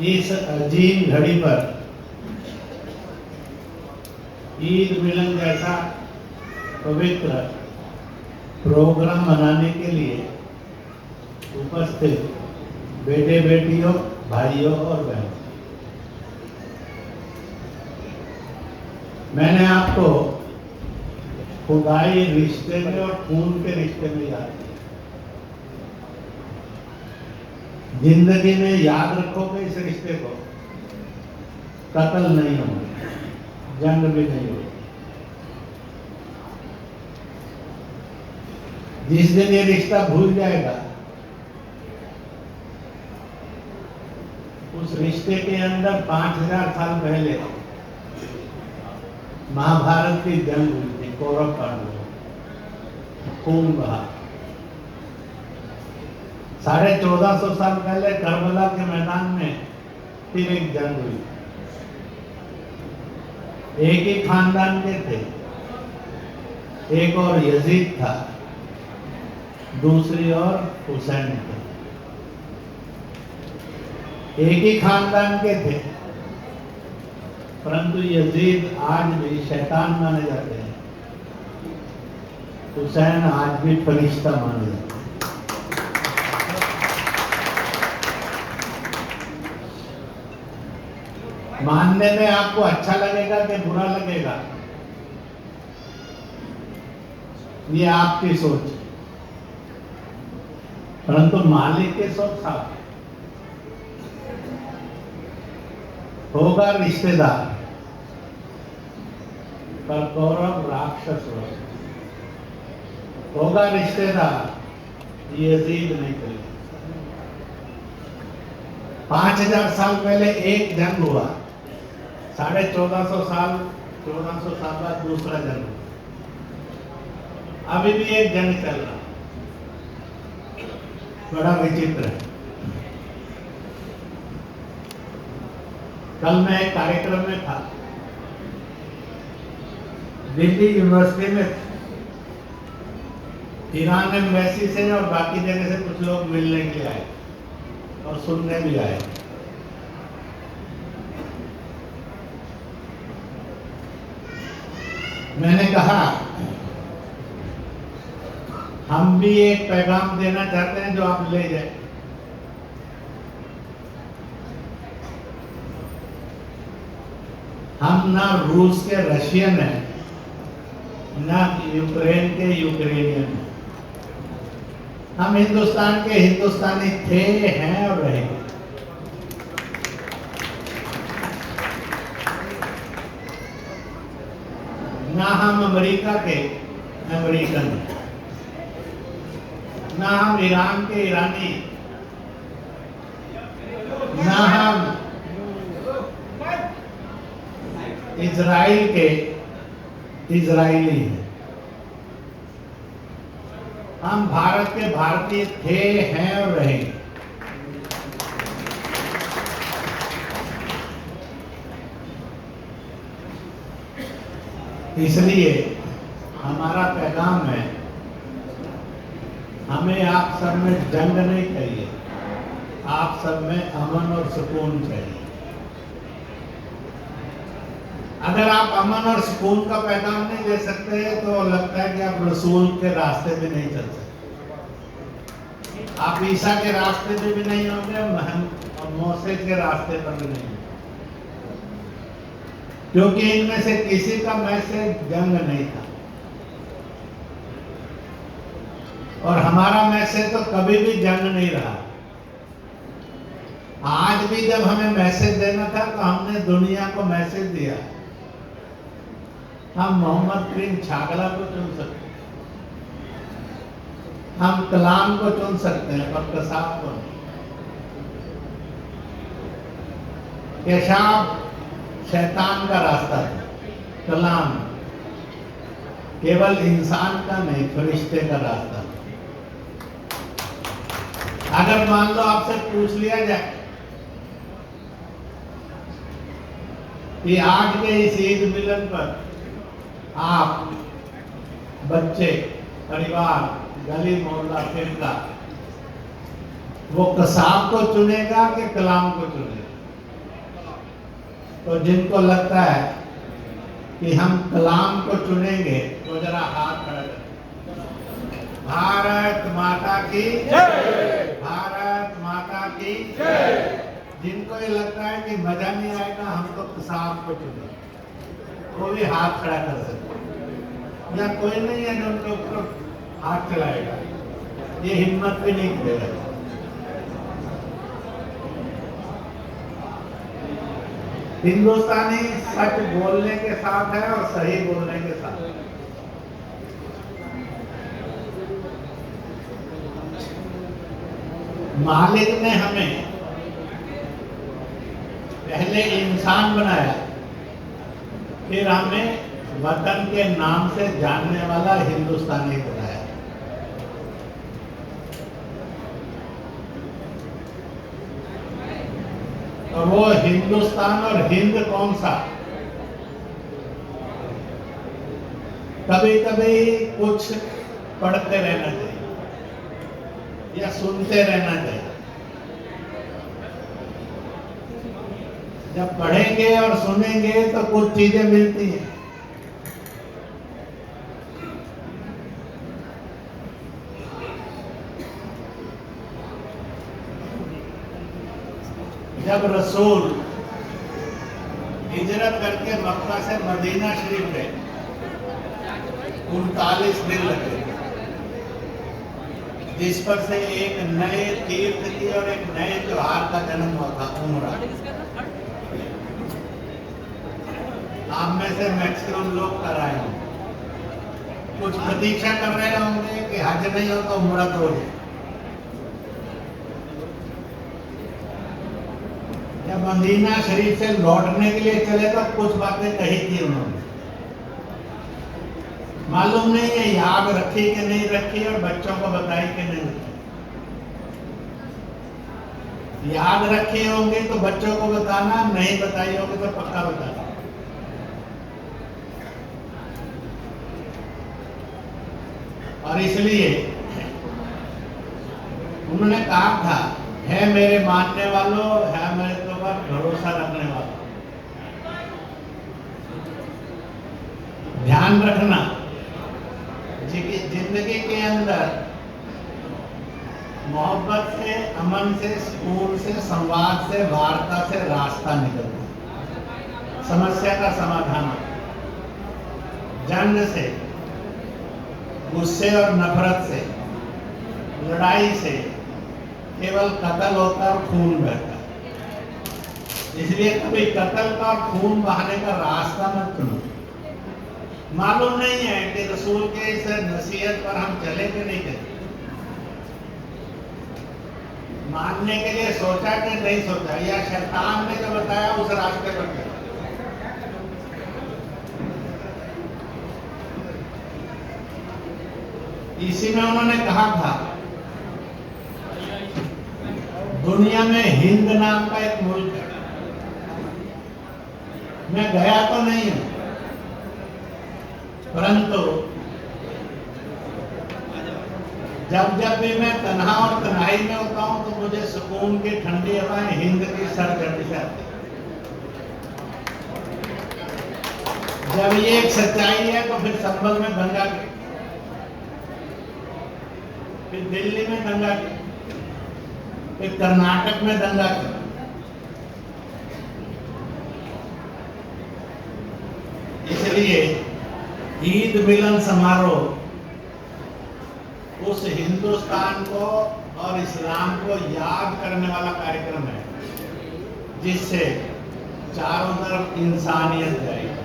इस अजीब घड़ी पर ईद मिलन जैसा पवित्र प्रोग्राम मनाने के लिए उपस्थित बेटे बेटियों, भाइयों और बहनों, मैंने आपको खुदाई रिश्ते में और खून के रिश्ते में याद किया। जिंदगी में याद रखोगे इस रिश्ते को, कत्ल नहीं होंगे, जंग भी नहीं होगी। जिस दिन ये रिश्ता भूल जाएगा, उस रिश्ते के अंदर 5000 साल पहले महाभारत की जंग हुई थी, कौरव पांडव, खून बहा। 1450 साल पहले करबला के मैदान में फिर एक जंग हुई। एक ही खानदान के थे, एक और यजीद था, दूसरी और हुसैन थे। एक ही खानदान के थे, परंतु यजीद आज भी शैतान माने जाते हैं, हुसैन आज भी फरिश्ता माने जाते हैं। मानने में आपको अच्छा लगेगा कि बुरा लगेगा, ये आपकी सोच है, परंतु मालिक की सोच साफ होगा। रिश्तेदार पर कौरव राक्षस होगा, रिश्तेदार यजीद नहीं करेगा। 5000 साल पहले एक जंग हुआ, 1450 साल 1400 साल बाद दूसरा जंग हुआ, अभी भी एक जंग चल रहा, बड़ा विचित्र है। कल मैं एक कार्यक्रम में था, दिल्ली यूनिवर्सिटी में, ईरान एम्बेसी से और बाकी जगह से कुछ लोग मिलने के लिए आए और सुनने भी आए। मैंने कहा हम भी एक पैगाम देना चाहते हैं जो आप ले जाए। हम ना रूस के रशियन हैं, ना यूक्रेन के यूक्रेनियन हैं। हम हिंदुस्तान के हिंदुस्तानी थे, हैं और रहेंगे। ना हम अमेरिका के अमेरिकन, ना हम ईरान के ईरानी, ना हम इजराइल के इजरायली हैं। हम भारत के भारतीय थे, हैं और रहेंगे। इसलिए हमारा पैगाम है, हमें आप सब में जंग नहीं चाहिए, आप सब में अमन और सुकून चाहिए। अगर आप अमन और सुकून का पैगाम नहीं दे सकते तो लगता है कि आप रसूल के रास्ते पे नहीं चल सकते, आप ईसा के रास्ते पे भी नहीं होंगे और मूसा के रास्ते पर भी नहीं होंगे, क्योंकि इनमें से किसी का मैसेज जंग नहीं था। और हमारा मैसेज तो कभी भी जंग नहीं रहा। आज भी जब हमें मैसेज देना था तो हमने दुनिया को मैसेज दिया। हम मोहम्मद करीम छागला को चुन सकते हैं, हम कलाम को चुन सकते हैं, पर कसाब को नहीं। पेशाब शैतान का रास्ता है, कलाम केवल इंसान का नहीं, फरिश्ते का रास्ता है। अगर मान लो आपसे पूछ लिया जाए कि आज के इस ईद मिलन पर आप, बच्चे, परिवार, गली मोहल्ला, फिरका, वो कसाब को चुनेगा कि कलाम को चुनेगा? तो जिनको लगता है कि हम कलाम को चुनेंगे तो जरा हाथ खड़ा करें। भारत माता की जय, भारत माता की जय। जिनको ये लगता है कि मजा नहीं आएगा हम तो किसान को चुने, वो भी हाथ खड़ा कर सकते, या कोई नहीं है जो उनके ऊपर हाथ चलाएगा, ये हिम्मत भी नहीं करेगा। हिंदुस्तानी सच बोलने के साथ है और सही बोलने के साथ। मालिक ने हमें पहले इंसान बनाया, फिर हमें वतन के नाम से जानने वाला हिंदुस्तानी बनाया। तो वो हिंदुस्तान और हिंद कौन सा? कभी कभी कुछ पढ़ते रहना चाहिए या सुनते रहना चाहिए। जब पढ़ेंगे और सुनेंगे तो कुछ चीजें मिलती हैं। जब रसूल हिजरत करके मक्का से मदीना शरीफ गए, 39 दिन लगे, जिस पर से एक नए तीर्थ की और एक नए त्योहार का जन्म हुआ था, उम्रा। आप में से मैक्सिमम लोग कर आए होंगे, कुछ प्रतीक्षा कर रहे होंगे कि हज नहीं हो तो उम्रा तो हो जाए। जब मदीना शरीफ से लौटने के लिए चले तो कुछ बातें कही थी उन्होंने, मालूम नहीं है याद रखी कि नहीं रखी और बच्चों को बताई कि नहीं बताई। याद रखे होंगे तो बच्चों को बताना, नहीं बताई होगी तो पक्का बताना। और इसलिए उन्होंने कहा था, है मेरे मानने वालों, है मेरे ऊपर भरोसा रखने वालों, ध्यान रखना जिंदगी के अंदर मोहब्बत से, अमन से, सुकून से, संवाद से, वार्ता से रास्ता निकलता, समस्या का समाधान, जंग से, गुस्से और नफरत से, लड़ाई से केवल कत्ल होता और खून बहता। इसलिए कभी कत्ल का और खून बहाने का रास्ता मत चुनो। मालूम नहीं है कि रसूल के इस नसीहत पर हम चले कि नहीं चले, मानने के लिए सोचा कि नहीं सोचा, या शैतान ने जो बताया उस रास्ते पर चला। इसी में उन्होंने कहा था, दुनिया में हिंद नाम का एक मुल्क है, मैं गया तो नहीं हूं, परंतु जब जब भी मैं तन्हा और तन्हाई में होता हूं तो मुझे सुकून की ठंडी हवाएं हिंद की सरगर्मी से आती। जब ये एक सच्चाई है तो फिर संभल में दंगा की, फिर दिल्ली में दंगा की, फिर कर्नाटक में दंगा की। इसलिए ईद मिलन समारोह उस हिंदुस्तान को और इस्लाम को याद करने वाला कार्यक्रम है, जिससे चारों तरफ इंसानियत जाएगी।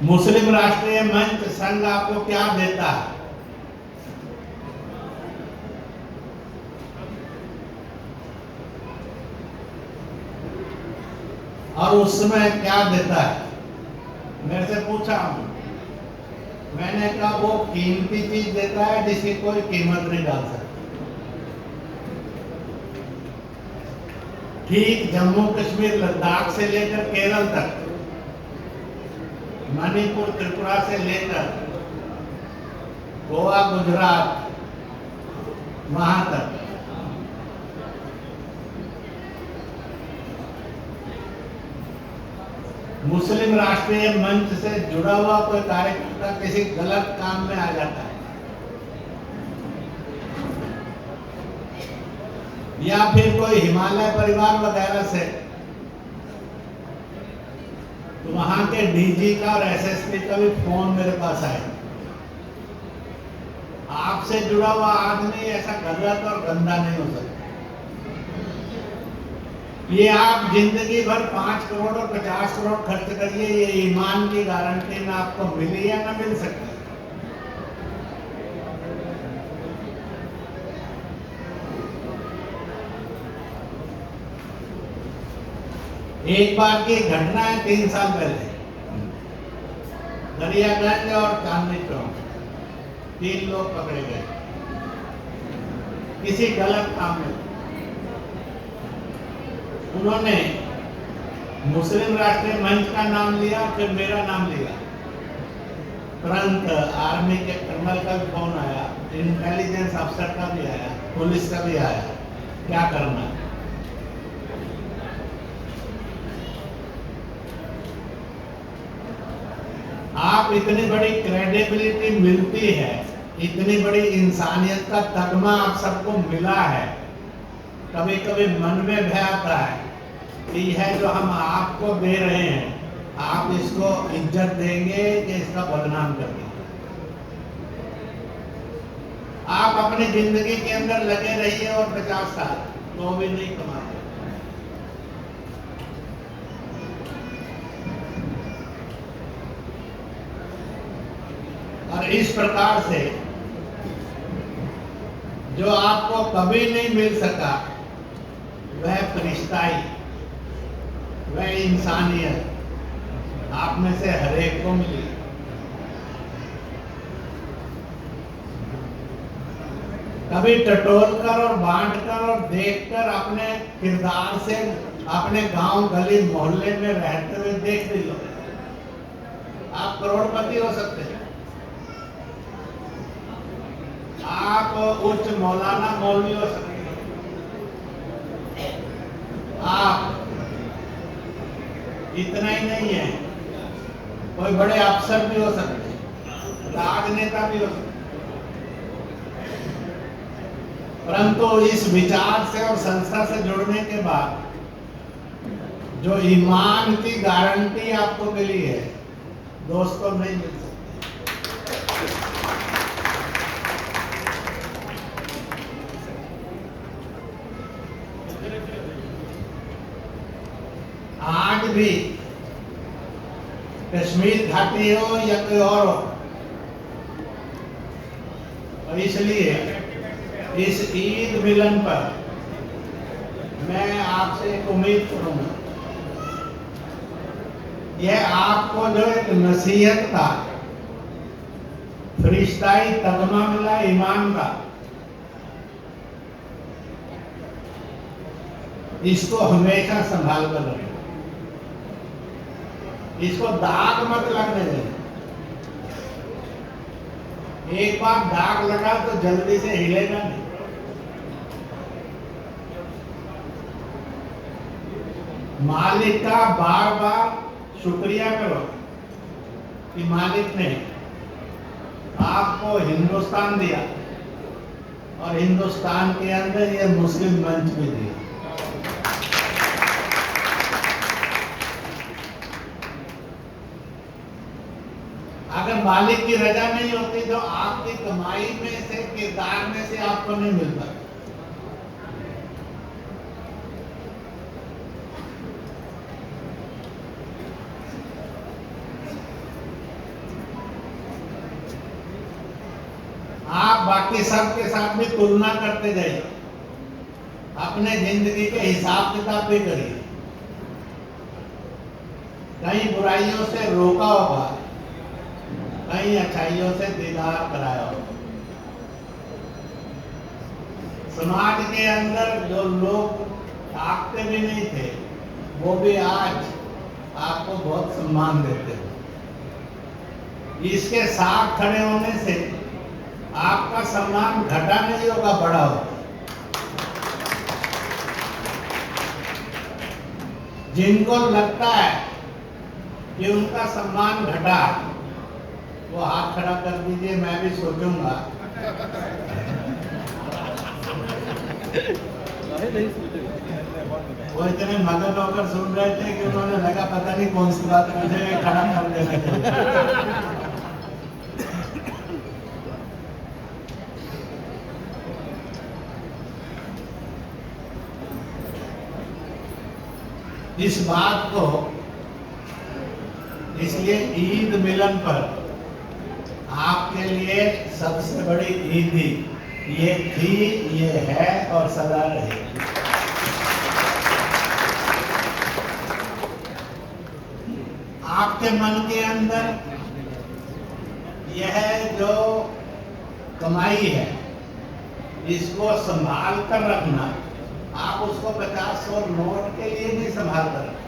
मुस्लिम राष्ट्रीय मंच संघ आपको क्या देता है? और उस समय क्या देता है? मेरे से पूछा हूं, मैंने कहा वो कीमती चीज देता है जिसकी कोई कीमत नहीं डाल सकती। ठीक जम्मू कश्मीर लद्दाख से लेकर केरल तक, मणिपुर त्रिपुरा से लेकर गोवा गुजरात, वहां तक मुस्लिम राष्ट्रीय मंच से जुड़ा हुआ कोई कार्यकर्ता किसी गलत काम में आ जाता है या फिर कोई हिमालय परिवार वगैरह से, तो वहां के डीजी का और एसएसपी का भी फोन मेरे पास आया। आपसे जुड़ा हुआ आदमी ऐसा गलत और गंदा नहीं हो सकता। ये आप जिंदगी भर 5 करोड़ और 50 करोड़ खर्च करिए, ये ईमान की गारंटी ना आपको मिली या ना मिल सकती। एक बार की घटना है 3 साल पहले, दरियागंज और चांदनी चौक 3 लोग पकड़े गए किसी गलत काम में। उन्होंने मुस्लिम राष्ट्रीय मंच का नाम लिया, फिर मेरा नाम लिया। तुरंत आर्मी के कर्नल का भी फोन आया, इंटेलिजेंस अफसर का भी आया, पुलिस का भी आया, क्या करना है। आप इतनी बड़ी क्रेडिबिलिटी मिलती है, इतनी बड़ी इंसानियत का तगमा आप सबको मिला है, कभी कभी मन में भय आता है कि यह जो हम आपको दे रहे हैं, आप इसको इज्जत देंगे कि इसका बदनाम कर देंगे। आप अपनी जिंदगी के अंदर लगे रहिए और 50 साल तो भी नहीं कमाते। और इस प्रकार से जो आपको कभी नहीं मिल सका, वह फरिश्ताई, वह इंसानियत आप में से हर एक को मिली। कभी टटोल कर और बांट कर और देखकर अपने किरदार से अपने गांव गली मोहल्ले में रहते हुए देख लो, आप करोड़पति हो सकते हैं। आप उच्च मौलाना मौलवी हो सकते हैं, आप इतना ही नहीं है, कोई बड़े अफसर भी हो सकते हैं, राजनेता भी हो सकते हैं। परंतु इस विचार से और संस्था से जुड़ने के बाद जो ईमान की गारंटी आपको मिली है, दोस्तों नहीं मिल सकती। आज भी कश्मीर घाटी हो या कोई और हो, और इसलिए इस ईद मिलन पर मैं आपसे एक उम्मीद करूंगा, यह आपको जो एक नसीहत का फरिश्ताई तगमा मिला ईमान का, इसको हमेशा संभाल कर रखें, इसको दाग मत लगने दें। एक बार दाग लगा तो जल्दी से हिलेगा नहीं। मालिक का बार बार शुक्रिया करो कि मालिक ने आपको हिंदुस्तान दिया और हिंदुस्तान के अंदर ये मुस्लिम मंच भी दिया। अगर मालिक की रजा नहीं होती तो आपकी कमाई में से, किरदार में से आपको नहीं मिलता। आप बाकी सब के साथ भी तुलना करते जाइए, अपने जिंदगी के हिसाब किताब भी करिए। कहीं बुराइयों से रोका होगा, कहीं अच्छाइयों से दीदार कराया होगा। समाज के अंदर जो लोग ताकते भी नहीं थे, वो भी आज आपको बहुत सम्मान देते हैं। इसके साथ खड़े होने से आपका सम्मान घटा नहीं होगा, बढ़ा होगा। जिनको लगता है कि उनका सम्मान घटा, वो हाथ खड़ा कर दीजिए, मैं भी सोचूंगा। वो इतने मगन होकर सुन रहे थे कि उन्होंने लगा पता नहीं कौन सी बात मुझे खड़ा कर देना। इस बात को इसलिए ईद मिलन पर आपके लिए सबसे बड़ी ईद ये थी, ये है और सदा रहेगी। आपके मन के अंदर यह जो कमाई है इसको संभाल कर रखना। आप उसको 50-100 नोट के लिए भी संभाल कर रखें।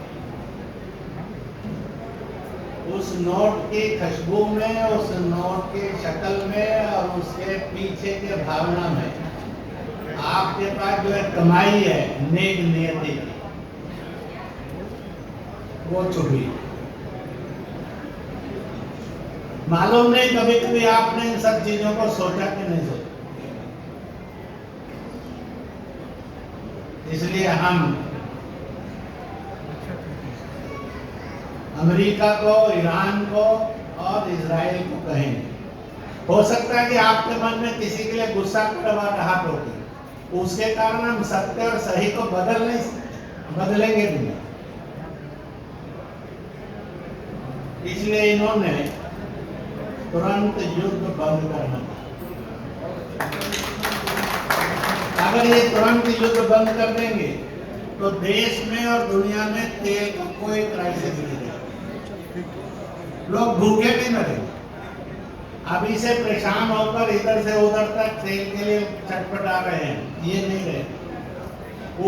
उस नोट की खुशबू में, उस नोट की शक्ल में और उसके पीछे के भावना में आपके पास जो है कमाई है नेक नियति की, वो छुपी। मालूम नहीं कभी कभी आपने इन सब चीजों को सोचा कि नहीं सोचा। इसलिए हम अमेरिका को, ईरान को और इजराइल को कहेंगे। हो सकता है कि आपके मन में किसी के लिए गुस्सा कड़वाहट होगी, उसके कारण हम सत्य और सही को बदलेंगे भी नहीं। इसलिए इन्होंने तुरंत युद्ध बंद करना। अगर ये तुरंत युद्ध बंद कर देंगे तो देश में और दुनिया में तेल का कोई क्राइसिस नहीं रहेगा, लोग भूखे भी मरेंगे। अभी से परेशान होकर इधर से उधर तक तेल के लिए छटपटा रहे हैं, ये नहीं रहे।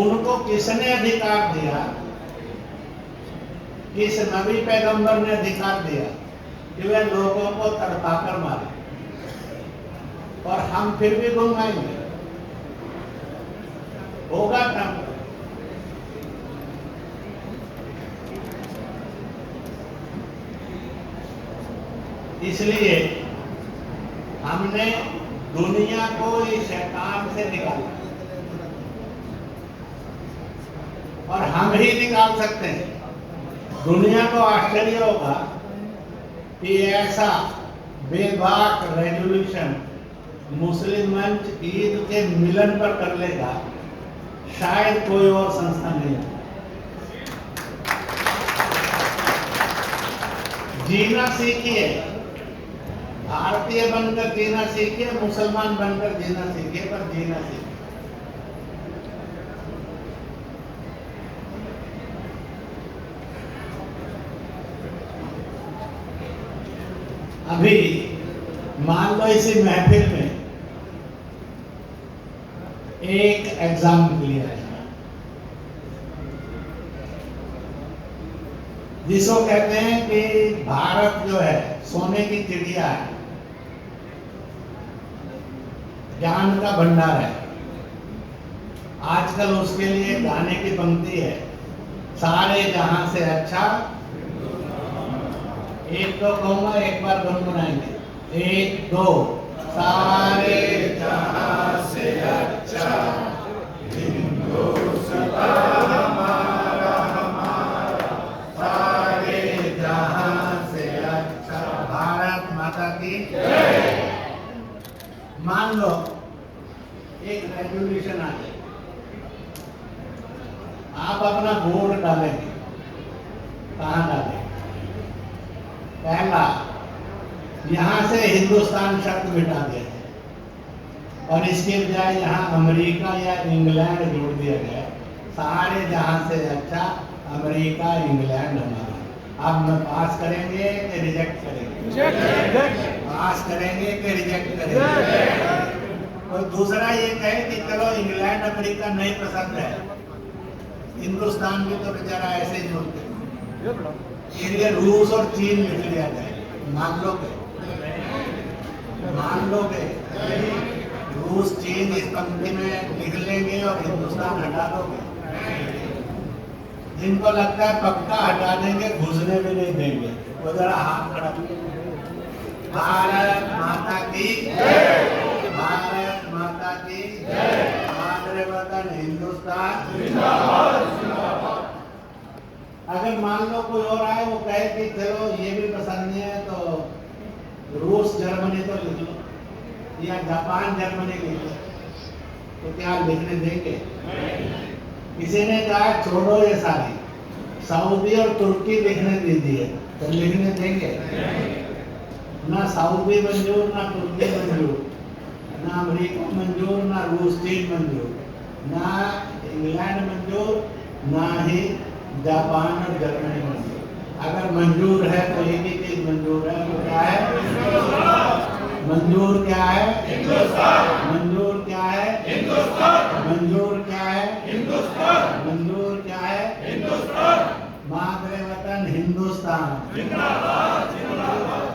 उनको किसने अधिकार दिया, किस नबी पैगंबर ने अधिकार दिया कि वे लोगों को तड़पाकर मारे, और हम फिर भी घुमाएंगे? होगा ट्रंप। इसलिए हमने दुनिया को इस शैतान से निकाला, और हम ही निकाल सकते हैं। दुनिया को आश्चर्य होगा कि ऐसा बेबाक रेजोल्यूशन मुस्लिम मंच ईद के मिलन पर कर लेगा, शायद कोई और संस्था नहीं है। जीना सीखिए, भारतीय बनकर जीना सीखिए, मुसलमान बनकर जीना सीखिए, पर जीना सीखिए। अभी मान लो इसी महफिल में एक एग्जाम क्लियर है, जिसको कहते हैं कि भारत जो है सोने की चिड़िया है, ज्ञान का भंडार है। आजकल उसके लिए गाने की पंक्ति है, सारे जहां से अच्छा। एक तो कहूंगा, एक बार गुनगुनाएंगे, 1 2। सारे जहां से अच्छा हिंदुस्तान हमारा हमारा, सारे जहां से अच्छा। भारत माता की जय। मान लो एक रेजोल्यूशन आ जाए, आप अपना वोट डालेंगे, कहां डालेंगे? पहला, यहां से हिंदुस्तान शब्द मिटा दिया और इसके बजाय यहां अमेरिका या इंग्लैंड जोड़ दिया गया। सारे जहां से अच्छा अमेरिका इंग्लैंड हमारा। अब मैं पास करेंगे कि रिजेक्ट करेंगे? पास करेंगे कि रिजेक्ट करेंगे? और दूसरा ये कहे कि चलो इंग्लैंड अमेरिका नहीं पसंद है, हिंदुस्तान भी तो बेचारा ऐसे ही जोड़ते, इसलिए रूस और चीन लिख लिया जाए। मान लोगे? मान लोगे? रूस चीन इस पंक्ति में लिख लेंगे और हिंदुस्तान हटा दोगे? जिनको लगता है पक्का हटा देंगे, घुसने भी नहीं देंगे, वो जरा हाथ खड़ा करें। भारत माता की जय, भारत माता की जय, मातृ वतन हिंदुस्तान जिंदाबाद जिंदाबाद। अगर मान लो कोई और आए, वो कहे कि चलो ये भी पसंद नहीं है तो रूस जर्मनी तो लिख लो, या जापान जर्मनी लिख लो, तो क्या लिखने देंगे? किसी ने कहा छोड़ो ये सारी, सऊदी और तुर्की लिखने दीजिए, तो लिखने देंगे? ना सऊदी मंजूर, ना तुर्की मंजूर, ना अमेरिका मंजूर, ना रूस चीन मंजूर, ना इंग्लैंड मंजूर, ना ही जापान और जर्मनी मंजूर। अगर मंजूर है तो एक ही चीज मंजूर है, वो क्या है? मंजूर क्या है? हिंदुस्तान। मंजूर क्या है? हिंदुस्तान। मंजूर क्या है? हिंदुस्तान। मंजूर क्या है? हिंदुस्तान। मातृ वतन हिंदुस्तान जिंदाबाद जिंदाबाद।